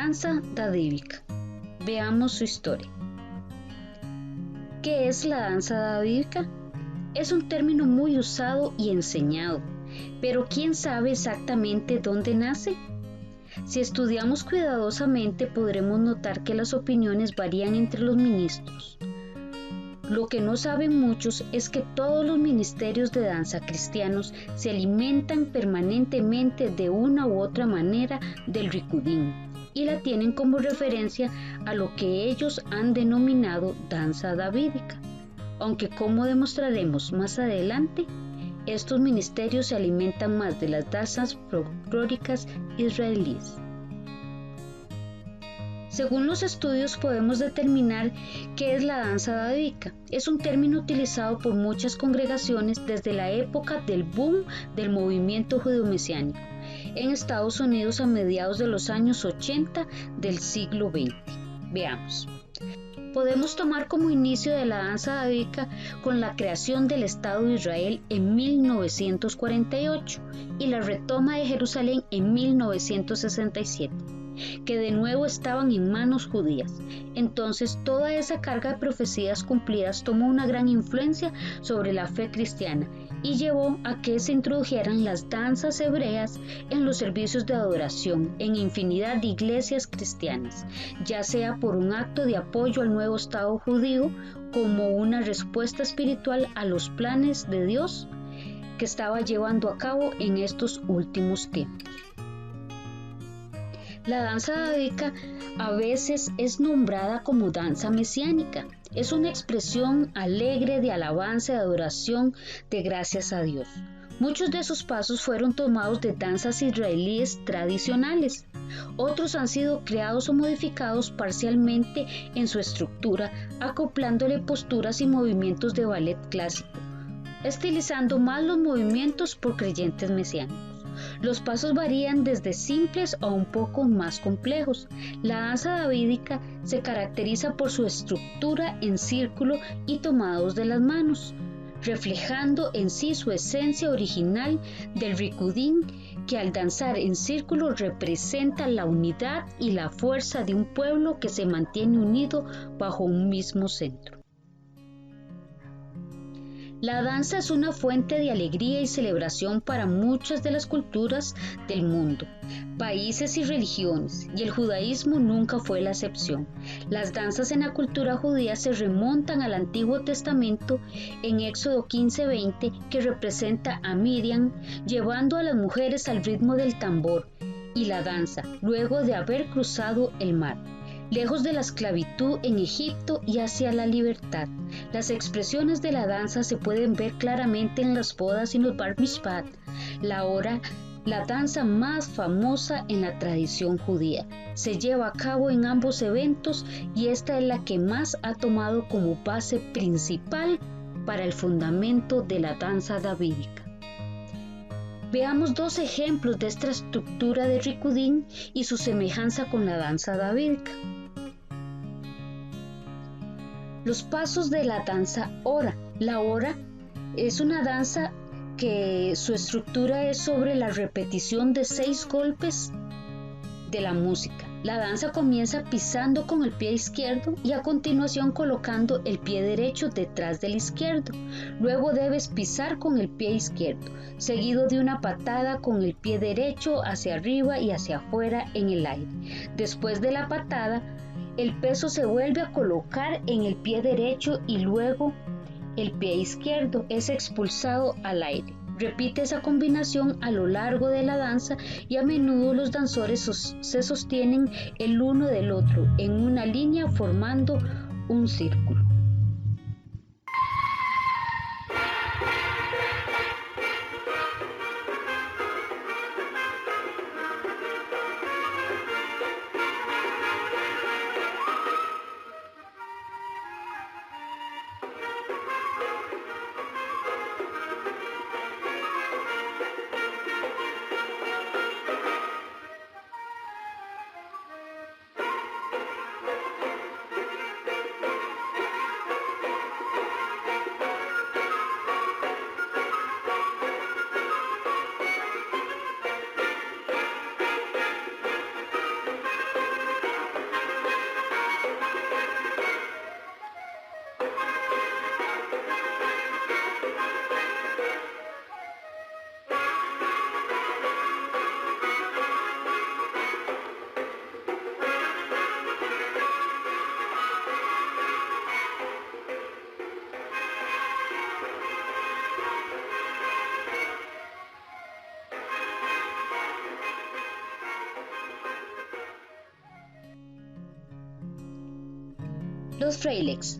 danza davídica. Veamos su historia. ¿Qué es la danza davídica? Es un término muy usado y enseñado, pero ¿quién sabe exactamente dónde nace? Si estudiamos cuidadosamente podremos notar que las opiniones varían entre los ministros. Lo que no saben muchos es que todos los ministerios de danza cristianos se alimentan permanentemente de una u otra manera del ricudín y la tienen como referencia a lo que ellos han denominado danza davídica. Aunque, como demostraremos más adelante, estos ministerios se alimentan más de las danzas folclóricas israelíes. Según los estudios podemos determinar qué es la danza davídica. Es un término utilizado por muchas congregaciones desde la época del boom del movimiento judeo-mesiánico en Estados Unidos a mediados de los años 80 del siglo XX. Veamos. Podemos tomar como inicio de la danza davídica con la creación del Estado de Israel en 1948 y la retoma de Jerusalén en 1967. Que de nuevo estaban en manos judías. Entonces toda esa carga de profecías cumplidas tomó una gran influencia sobre la fe cristiana y llevó a que se introdujeran las danzas hebreas en los servicios de adoración en infinidad de iglesias cristianas, ya sea por un acto de apoyo al nuevo Estado judío como una respuesta espiritual a los planes de Dios que estaba llevando a cabo en estos últimos tiempos. La danza davídica a veces es nombrada como danza mesiánica. Es una expresión alegre de alabanza y adoración de gracias a Dios. Muchos de sus pasos fueron tomados de danzas israelíes tradicionales. Otros han sido creados o modificados parcialmente en su estructura, acoplándole posturas y movimientos de ballet clásico, estilizando más los movimientos por creyentes mesiánicos. Los pasos varían desde simples a un poco más complejos. La danza davídica se caracteriza por su estructura en círculo y tomados de las manos, reflejando en sí su esencia original del ricudín, que al danzar en círculo representa la unidad y la fuerza de un pueblo que se mantiene unido bajo un mismo centro. La danza es una fuente de alegría y celebración para muchas de las culturas del mundo, países y religiones, y el judaísmo nunca fue la excepción. Las danzas en la cultura judía se remontan al Antiguo Testamento en Éxodo 15:20, que representa a Miriam llevando a las mujeres al ritmo del tambor y la danza, luego de haber cruzado el mar, lejos de la esclavitud en Egipto y hacia la libertad. Las expresiones de la danza se pueden ver claramente en las bodas y los bar mitzvot, la danza más famosa en la tradición judía. Se lleva a cabo en ambos eventos y esta es la que más ha tomado como base principal para el fundamento de la danza davídica. Veamos dos ejemplos de esta estructura de ricudín y su semejanza con la danza davídica. Los pasos de la danza hora. La hora es una danza que su estructura es sobre la repetición de 6 golpes de la música. La danza comienza pisando con el pie izquierdo y a continuación colocando el pie derecho detrás del izquierdo. Luego debes pisar con el pie izquierdo, seguido de una patada con el pie derecho hacia arriba y hacia afuera en el aire. Después de la patada, el peso se vuelve a colocar en el pie derecho y luego el pie izquierdo es expulsado al aire. Repite esa combinación a lo largo de la danza y a menudo los danzores se sostienen el uno del otro en una línea formando un círculo. Los Freilegs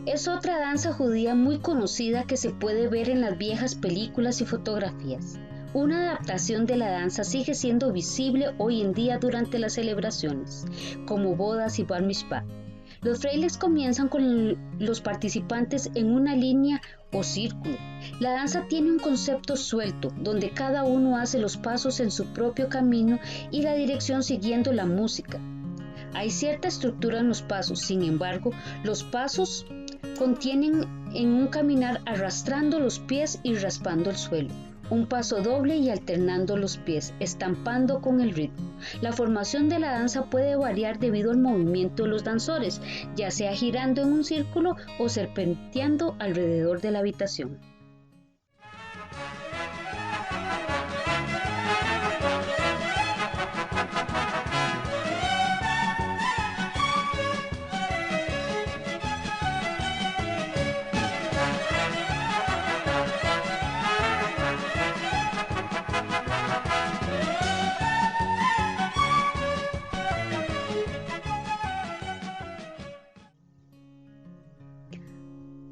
es otra danza judía muy conocida que se puede ver en las viejas películas y fotografías. Una adaptación de la danza sigue siendo visible hoy en día durante las celebraciones, como bodas y bar mitzvah. Los frailes comienzan con los participantes en una línea o círculo. La danza tiene un concepto suelto, donde cada uno hace los pasos en su propio camino y la dirección siguiendo la música. Hay cierta estructura en los pasos, sin embargo, los pasos contienen en un caminar arrastrando los pies y raspando el suelo, un paso doble y alternando los pies, estampando con el ritmo. La formación de la danza puede variar debido al movimiento de los danzores, ya sea girando en un círculo o serpenteando alrededor de la habitación.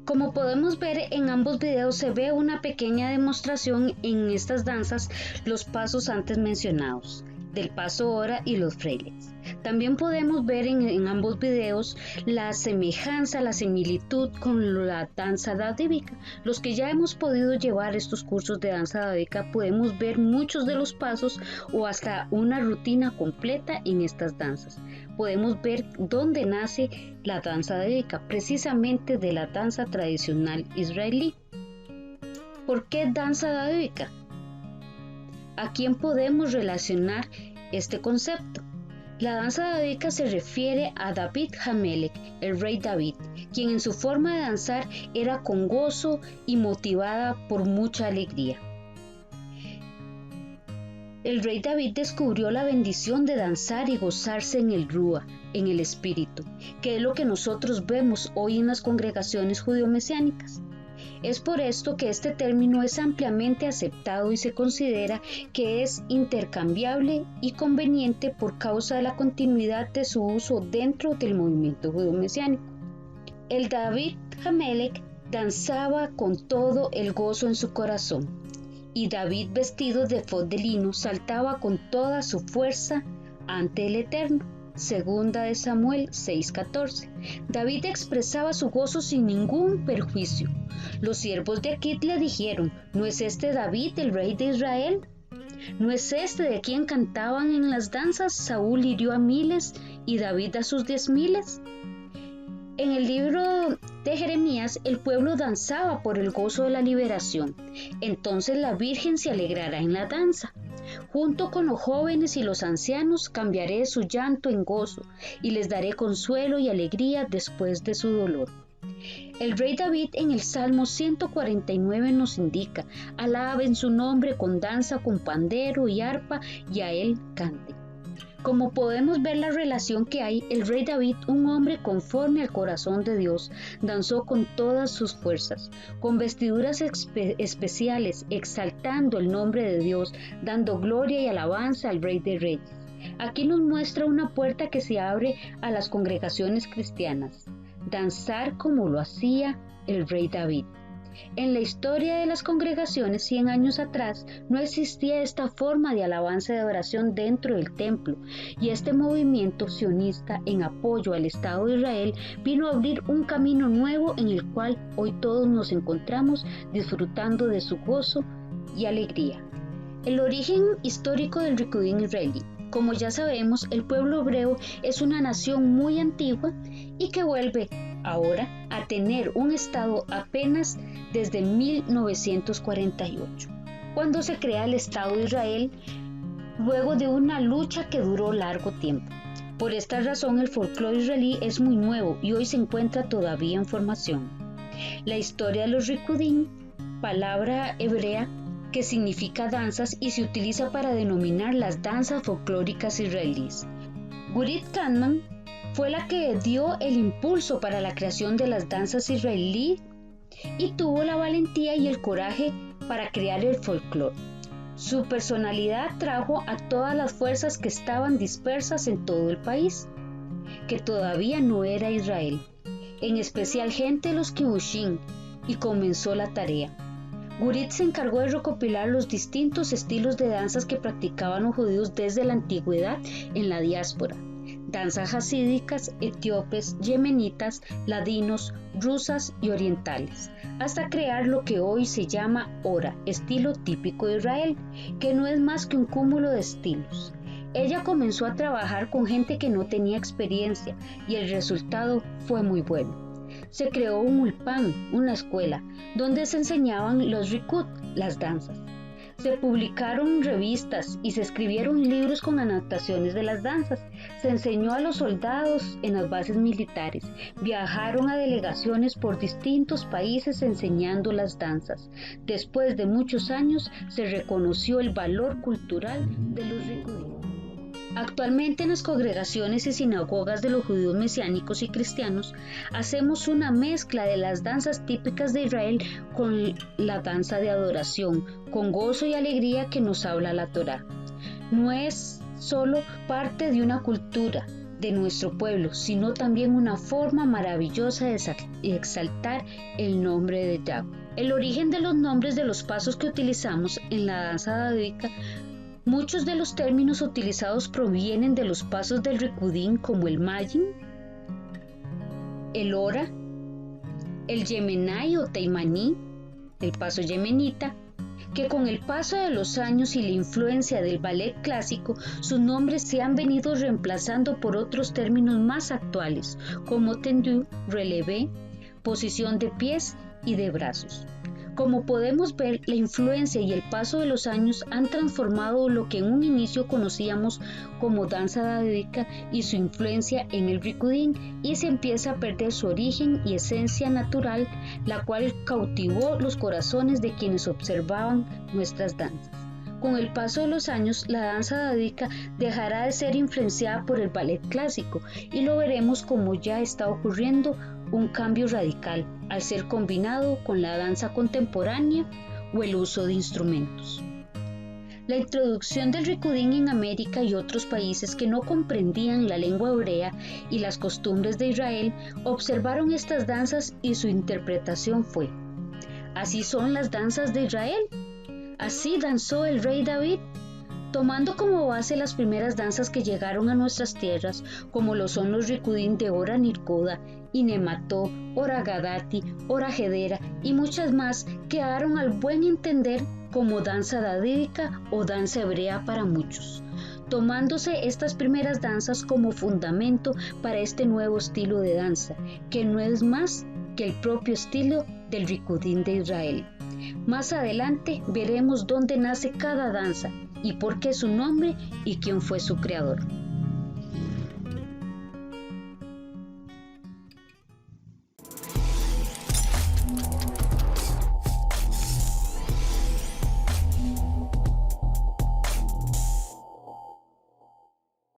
Como podemos ver en ambos videos se ve una pequeña demostración en estas danzas, los pasos antes mencionados, del paso hora y los frailes. También podemos ver en ambos videos la semejanza, la similitud con la danza davídica. Los que ya hemos podido llevar estos cursos de danza davídica podemos ver muchos de los pasos o hasta una rutina completa en estas danzas. Podemos ver dónde nace la danza davídica, precisamente de la danza tradicional israelí. ¿Por qué danza davídica? ¿A quién podemos relacionar este concepto? La danza davídica se refiere a David Hamelech, el rey David, quien en su forma de danzar era con gozo y motivada por mucha alegría. El rey David descubrió la bendición de danzar y gozarse en el Rúa, en el espíritu, que es lo que nosotros vemos hoy en las congregaciones judeo-mesiánicas. Es por esto que este término es ampliamente aceptado y se considera que es intercambiable y conveniente por causa de la continuidad de su uso dentro del movimiento judeo-mesiánico. El David Hamelech danzaba con todo el gozo en su corazón, y David, vestido de efod de lino, saltaba con toda su fuerza ante el Eterno. Segunda de Samuel 6:14. David expresaba su gozo sin ningún perjuicio. Los siervos de Aquit le dijeron: ¿no es este David el rey de Israel? ¿No es este de quien cantaban en las danzas? Saúl hirió a miles y David a sus 10,000. En el libro de Jeremías, el pueblo danzaba por el gozo de la liberación. Entonces la Virgen se alegrará en la danza. Junto con los jóvenes y los ancianos cambiaré su llanto en gozo y les daré consuelo y alegría después de su dolor. El rey David en el Salmo 149 nos indica: alaben su nombre con danza, con pandero y arpa, y a él cante. Como podemos ver la relación que hay, el rey David, un hombre conforme al corazón de Dios, danzó con todas sus fuerzas, con vestiduras especiales, exaltando el nombre de Dios, dando gloria y alabanza al Rey de Reyes. Aquí nos muestra una puerta que se abre a las congregaciones cristianas: danzar como lo hacía el rey David. En la historia de las congregaciones 100 años atrás no existía esta forma de alabanza y de oración dentro del templo, y este movimiento sionista en apoyo al Estado de Israel vino a abrir un camino nuevo en el cual hoy todos nos encontramos disfrutando de su gozo y alegría. El origen histórico del Rikudín israelí. Como ya sabemos, el pueblo hebreo es una nación muy antigua y que vuelve ahora a tener un estado apenas desde 1948, cuando se crea el Estado de Israel, luego de una lucha que duró largo tiempo. Por esta razón, el folclore israelí es muy nuevo y hoy se encuentra todavía en formación. La historia de los Rikudín, palabra hebrea que significa danzas y se utiliza para denominar las danzas folclóricas israelíes. Gurit Kahneman fue la que dio el impulso para la creación de las danzas israelíes y tuvo la valentía y el coraje para crear el folclore. Su personalidad trajo a todas las fuerzas que estaban dispersas en todo el país, que todavía no era Israel. en especial gente de los kibbutzim, y comenzó la tarea. Gurit se encargó de recopilar los distintos estilos de danzas que practicaban los judíos desde la antigüedad en la diáspora. Danzas hasídicas, etíopes, yemenitas, ladinos, rusas y orientales, hasta crear lo que hoy se llama hora, estilo típico de Israel, que no es más que un cúmulo de estilos. Ella comenzó a trabajar con gente que no tenía experiencia y el resultado fue muy bueno. Se creó un ulpan, una escuela, donde se enseñaban los rikut, las danzas. Se publicaron revistas y se escribieron libros con anotaciones de las danzas. Se enseñó a los soldados en las bases militares. Viajaron a delegaciones por distintos países enseñando las danzas. Después de muchos años se reconoció el valor cultural de los rikudim. Actualmente en las congregaciones y sinagogas de los judíos mesiánicos y cristianos hacemos una mezcla de las danzas típicas de Israel con la danza de adoración, con gozo y alegría que nos habla la Torá. No es solo parte de una cultura de nuestro pueblo, sino también una forma maravillosa de exaltar el nombre de Yahweh. El origen de los nombres de los pasos que utilizamos en la danza davídica. Muchos de los términos utilizados provienen de los pasos del Rikudim, como el Mayin, el Ora, el Yemenai o Teimaní, el paso yemenita, que con el paso de los años y la influencia del ballet clásico, sus nombres se han venido reemplazando por otros términos más actuales, como tendu, relevé, posición de pies y de brazos. Como podemos ver, la influencia y el paso de los años han transformado lo que en un inicio conocíamos como danza davídica y su influencia en el Rikudim, y se empieza a perder su origen y esencia natural, la cual cautivó los corazones de quienes observaban nuestras danzas. Con el paso de los años, la danza davídica dejará de ser influenciada por el ballet clásico y lo veremos como ya está ocurriendo un cambio radical al ser combinado con la danza contemporánea o el uso de instrumentos. La introducción del Rikudim en América y otros países que no comprendían la lengua hebrea y las costumbres de Israel observaron estas danzas y su interpretación fue: así son las danzas de Israel, así danzó el rey David, tomando como base las primeras danzas que llegaron a nuestras tierras, como lo son los Rikudim de Ora Nirkoda, Inemató, Ora Gadati, Ora Gedera y muchas más, quedaron al buen entender como danza davídica o danza hebrea para muchos, tomándose estas primeras danzas como fundamento para este nuevo estilo de danza, que no es más que el propio estilo del Rikudim de Israel. Más adelante veremos dónde nace cada danza y por qué su nombre y quién fue su creador.